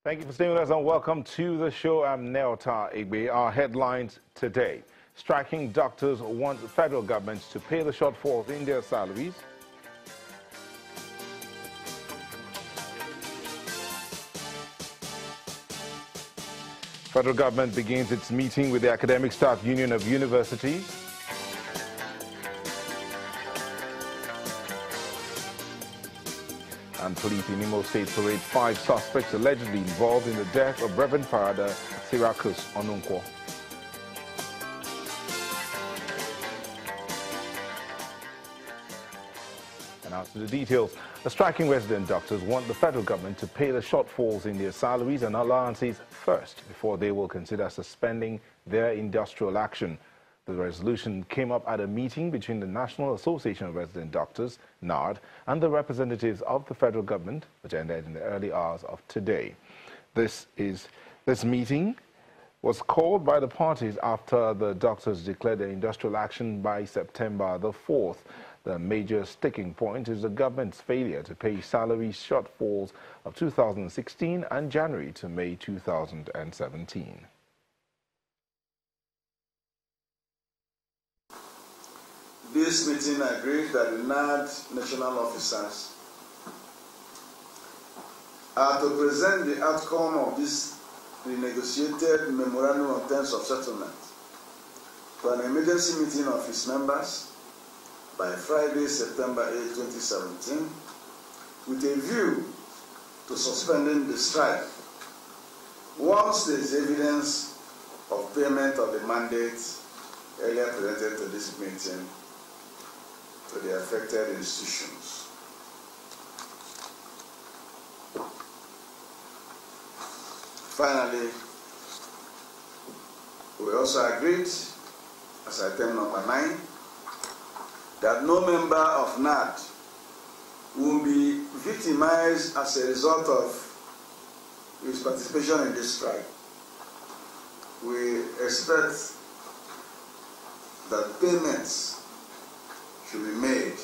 Thank you for staying with us and welcome to the show. I'm Neota Igbe. Our headlines today. Striking doctors want the federal government to pay the shortfalls in their salaries. Federal government begins its meeting with the Academic Staff Union of Universities. And police in Imo State parade 5 suspects allegedly involved in the death of Reverend Farada Syracuse Onunkwo. And as to the details, the striking resident doctors want the federal government to pay the shortfalls in their salaries and allowances first before they will consider suspending their industrial action. The resolution came up at a meeting between the National Association of Resident Doctors, NARD, and the representatives of the federal government, which ended in the early hours of today. This meeting was called by the parties after the doctors declared their industrial action by September the 4th. The major sticking point is the government's failure to pay salary shortfalls of 2016 and January to May 2017. This meeting agreed that the NAD national officers are to present the outcome of this renegotiated memorandum of terms of settlement to an emergency meeting of its members by Friday, September 8, 2017, with a view to suspending the strike once there is evidence of payment of the mandate earlier presented to this meeting to the affected institutions. Finally, we also agreed, as item number 9, that no member of NAD will be victimized as a result of his participation in this strike. We expect that payments should be made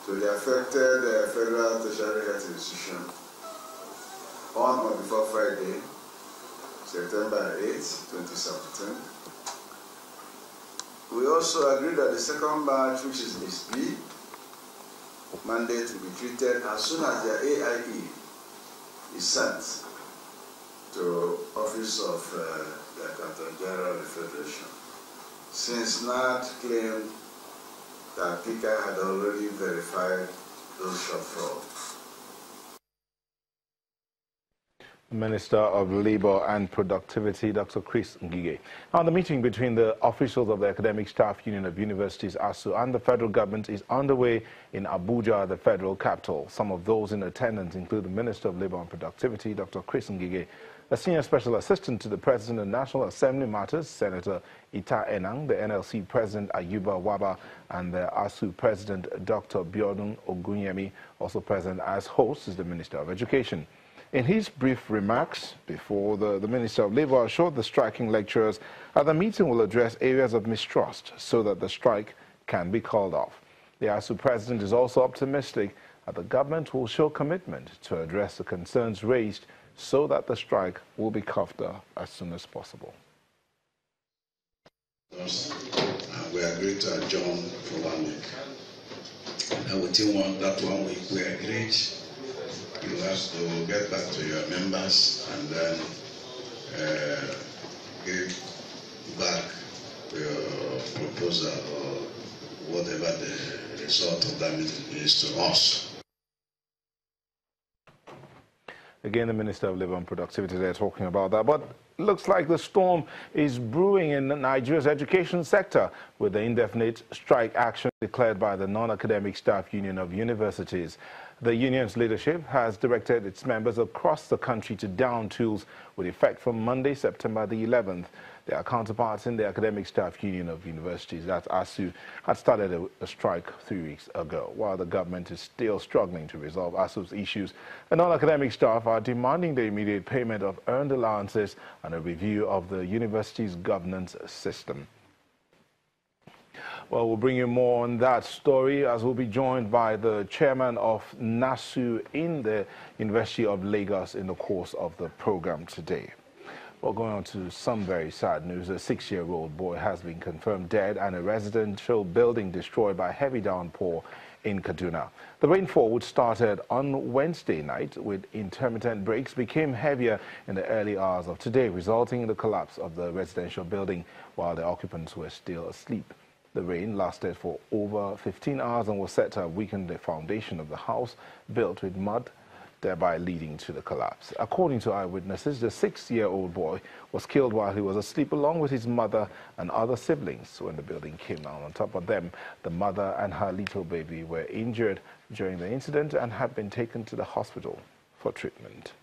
to the affected federal tertiary health institution on or before Friday, September 8, 2017. We also agreed that the second batch, which is List B, mandate to be treated as soon as their AIE is sent to Office of the Accountant General of the Federation, since NAD claimed that PICA had already verified those shortfalls. Minister of Labour and Productivity, Dr. Chris Ngige. Now, the meeting between the officials of the Academic Staff Union of Universities, ASU, and the federal government is underway in Abuja, the federal capital. Some of those in attendance include the Minister of Labour and Productivity, Dr. Chris Ngige, a Senior Special Assistant to the President of National Assembly Matters, Senator Ita Enang, the NLC President Ayuba Waba, and the ASU President Dr. Biodun Ogunyemi. Also present as host is the Minister of Education. In his brief remarks before the Minister of Labour assured the striking lecturers that the meeting will address areas of mistrust so that the strike can be called off. The ASU President is also optimistic that the government will show commitment to address the concerns raised so that the strike will be coughed up as soon as possible. We agreed to adjourn for 1 week. And within that 1 week, we agreed you have to get back to your members and then give back your proposal or whatever the result of that meeting is to us. Again, the Minister of Labour and Productivity there talking about that. But it looks like the storm is brewing in Nigeria's education sector with the indefinite strike action declared by the Non-Academic Staff Union of Universities. The union's leadership has directed its members across the country to down tools with effect from Monday, September the 11th. Their counterparts in the Academic Staff Union of Universities, that's ASU, had started a strike 3 weeks ago. While the government is still struggling to resolve ASU's issues, the non-academic staff are demanding the immediate payment of earned allowances and a review of the university's governance system. Well, we'll bring you more on that story as we'll be joined by the chairman of NASU in the University of Lagos in the course of the program today. Well, going on to some very sad news. A 6-year-old boy has been confirmed dead and a residential building destroyed by heavy downpour in Kaduna. The rainfall, which started on Wednesday night with intermittent breaks, became heavier in the early hours of today, resulting in the collapse of the residential building while the occupants were still asleep. The rain lasted for over 15 hours and was set to have weakened the foundation of the house built with mud, thereby leading to the collapse. According to eyewitnesses, the 6-year-old boy was killed while he was asleep along with his mother and other siblings when the building came down. On top of them, the mother and her little baby were injured during the incident and have been taken to the hospital for treatment.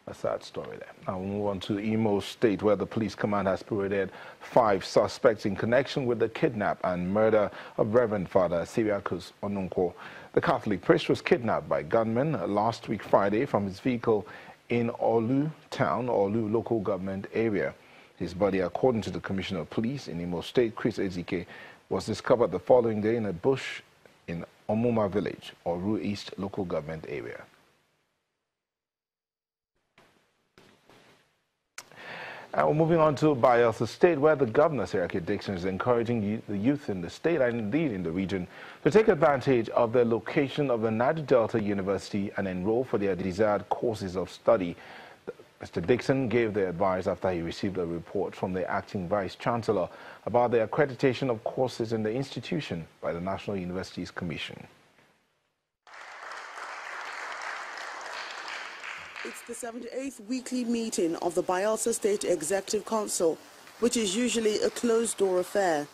A sad story there. Now we'll move on to Imo State, where the police command has paraded 5 suspects in connection with the kidnap and murder of Reverend Father Siriakus Onunko. The Catholic priest was kidnapped by gunmen last week Friday from his vehicle in Olu town, Olu local government area. His body, according to the Commissioner of Police in Imo State, Chris Ezike, was discovered the following day in a bush in Omuma village, Oru East local government area. And we're moving on to Bayelsa State, where the governor, Seriake Dixon, is encouraging the youth in the state and indeed in the region to take advantage of the location of the Niger Delta University and enroll for their desired courses of study. Mr. Dixon gave the advice after he received a report from the acting vice-chancellor about the accreditation of courses in the institution by the National Universities Commission. It's the 78th weekly meeting of the Bayelsa State Executive Council, which is usually a closed-door affair.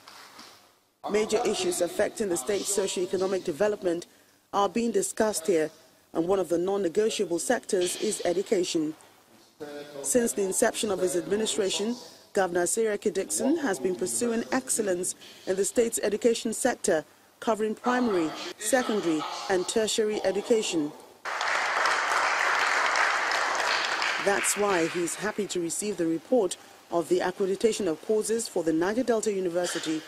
Major issues affecting the state's socio-economic development are being discussed here, and one of the non-negotiable sectors is education. Since the inception of his administration, Governor Seriake Dixon has been pursuing excellence in the state's education sector, covering primary, secondary, and tertiary education. That's why he's happy to receive the report of the accreditation of courses for the Niger Delta University,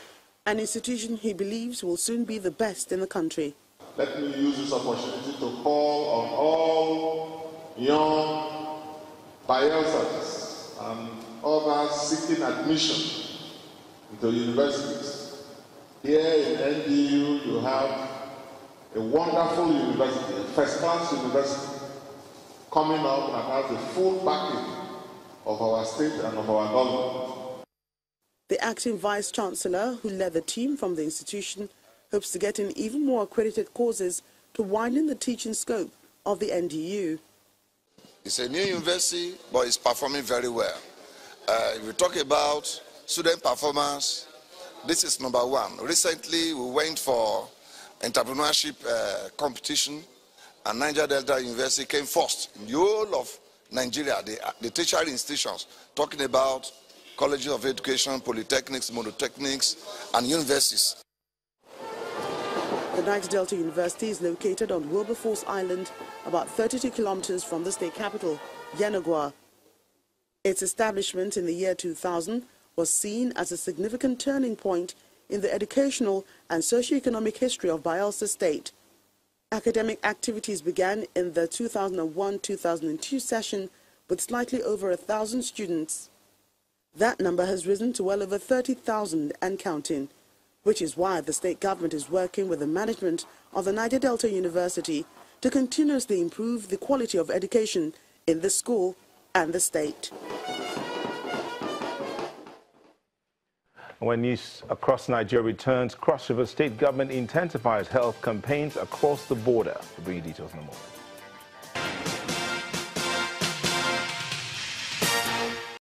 an institution he believes will soon be the best in the country. Let me use this opportunity to call on all young Bayelsans and others seeking admission into universities. Here in NDU, you have a wonderful university, a first-class university, coming up and has the full backing of our state and of our government. The acting vice-chancellor, who led the team from the institution, hopes to get in even more accredited courses to widen the teaching scope of the NDU. It's a new university, but it's performing very well. If we talk about student performance, this is number 1. Recently, we went for entrepreneurship competition, and Niger Delta University came first in the whole of Nigeria, the tertiary institutions, talking about colleges of education, polytechnics, monotechnics, and universities. The Niger Delta University is located on Wilberforce Island, about 32 kilometers from the state capital, Yenagoa. Its establishment in the year 2000 was seen as a significant turning point in the educational and socio-economic history of Bayelsa State. Academic activities began in the 2001-2002 session with slightly over 1,000 students. That number has risen to well over 30,000 and counting, which is why the state government is working with the management of the Niger Delta University to continuously improve the quality of education in the school and the state. When news across Nigeria returns, Cross River State government intensifies health campaigns across the border. We'll bring you details in a moment.